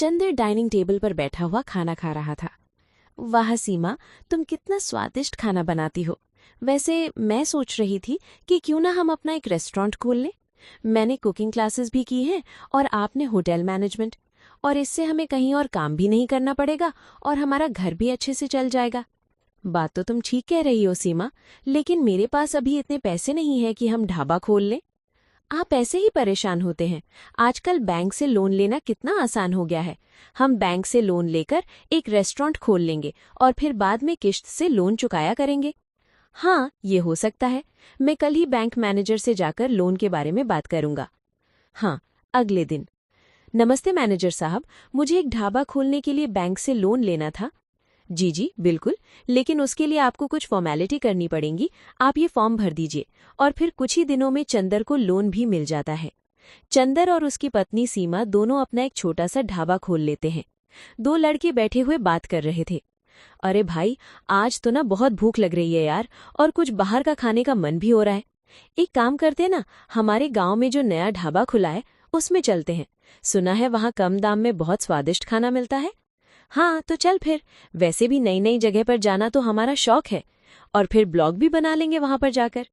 Chandar dining table पर बैठा हुआ खाना खा रहा था। वाह सीमा, तुम कितना स्वादिष्ट खाना बनाती हो। वैसे मैं सोच रही थी कि क्यों ना हम अपना एक रेस्टोरेंट खोल लें। मैंने कुकिंग क्लासेस भी की हैं और आपने होटल मैनेजमेंट, और इससे हमें कहीं और काम भी नहीं करना पड़ेगा और हमारा घर भी अच्छे से चल जाएगा। बात तो तुम ठीक कह रही हो सीमा, लेकिन मेरे पास अभी इतने पैसे नहीं है कि हम ढाबा खोल लें। आप ऐसे ही परेशान होते हैं। आजकल बैंक से लोन लेना कितना आसान हो गया है। हम बैंक से लोन लेकर एक रेस्टोरेंट खोल लेंगे और फिर बाद में किश्त से लोन चुकाया करेंगे। हाँ, ये हो सकता है। मैं कल ही बैंक मैनेजर से जाकर लोन के बारे में बात करूंगा। हाँ, अगले दिन। नमस्ते मैनेजर साहब, मुझे एक ढाबा खोलने के लिए बैंक से लोन लेना था। जी जी बिल्कुल, लेकिन उसके लिए आपको कुछ फॉर्मेलिटी करनी पड़ेगी। आप ये फॉर्म भर दीजिए और फिर कुछ ही दिनों में चंदर को लोन भी मिल जाता है। चंदर और उसकी पत्नी सीमा दोनों अपना एक छोटा सा ढाबा खोल लेते हैं। दो लड़के बैठे हुए बात कर रहे थे। अरे भाई, आज तो ना बहुत भूख लग रही है यार, और कुछ बाहर का खाने का मन भी हो रहा है। एक काम करते हैं ना, हमारे गांव में जो नया ढाबा खुला है उसमें चलते हैं। सुना है वहां कम दाम में बहुत स्वादिष्ट खाना मिलता है। हाँ तो चल फिर। वैसे भी नई नई जगह पर जाना तो हमारा शौक है, और फिर ब्लॉग भी बना लेंगे वहां पर जाकर।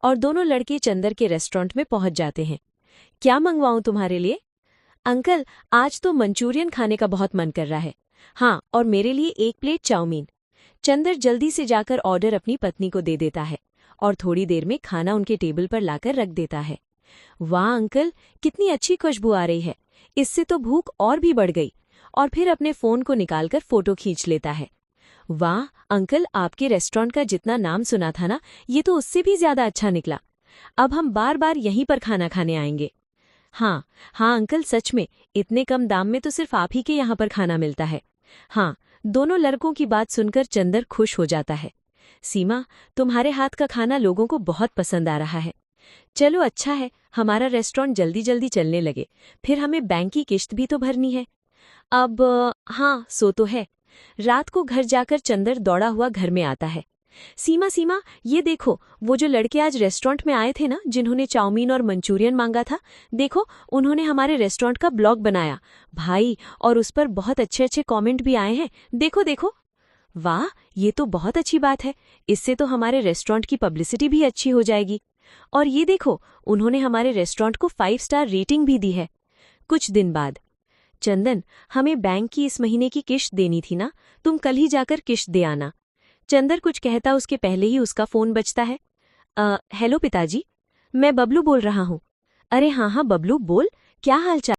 और दोनों लड़के चंदर के रेस्टोरेंट में पहुंच जाते हैं। क्या मंगवाऊं तुम्हारे लिए? अंकल, आज तो मंचूरियन खाने का बहुत मन कर रहा है। हाँ, और मेरे लिए एक प्लेट चाउमीन। चंदर जल्दी से जाकर ऑर्डर अपनी पत्नी को दे देता है और थोड़ी देर में खाना उनके टेबल पर लाकर रख देता है। वाह अंकल, कितनी अच्छी खुशबू आ रही है। इससे तो भूख और भी बढ़ गई। और फिर अपने फोन को निकालकर फोटो खींच लेता है। वाह अंकल, आपके रेस्टोरेंट का जितना नाम सुना था ना, ये तो उससे भी ज्यादा अच्छा निकला। अब हम बार बार यहीं पर खाना खाने आएंगे। हाँ हाँ अंकल, सच में इतने कम दाम में तो सिर्फ आप ही के यहाँ पर खाना मिलता है। हाँ, दोनों लड़कों की बात सुनकर चंदर खुश हो जाता है। सीमा, तुम्हारे हाथ का खाना लोगों को बहुत पसंद आ रहा है। चलो अच्छा है, हमारा रेस्टोरेंट जल्दी जल्दी चलने लगे। फिर हमें बैंक की किश्त भी तो भरनी है। अब हाँ, सो तो है। रात को घर जाकर चंदर दौड़ा हुआ घर में आता है। सीमा सीमा, ये देखो, वो जो लड़के आज रेस्टोरेंट में आए थे ना, जिन्होंने चाउमीन और मंचूरियन मांगा था, देखो उन्होंने हमारे रेस्टोरेंट का ब्लॉग बनाया भाई, और उस पर बहुत अच्छे अच्छे कमेंट भी आए हैं। देखो देखो। वाह, ये तो बहुत अच्छी बात है। इससे तो हमारे रेस्टोरेंट की पब्लिसिटी भी अच्छी हो जाएगी। और ये देखो, उन्होंने हमारे रेस्टोरेंट को 5 स्टार रेटिंग भी दी है। कुछ दिन बाद। चंदन, हमें बैंक की इस महीने की किश्त देनी थी ना, तुम कल ही जाकर किश्त दे आना। चंदर कुछ कहता उसके पहले ही उसका फोन बजता है। हेलो पिताजी, मैं बबलू बोल रहा हूँ। अरे हाँ हाँ बबलू, बोल, क्या हाल चाल?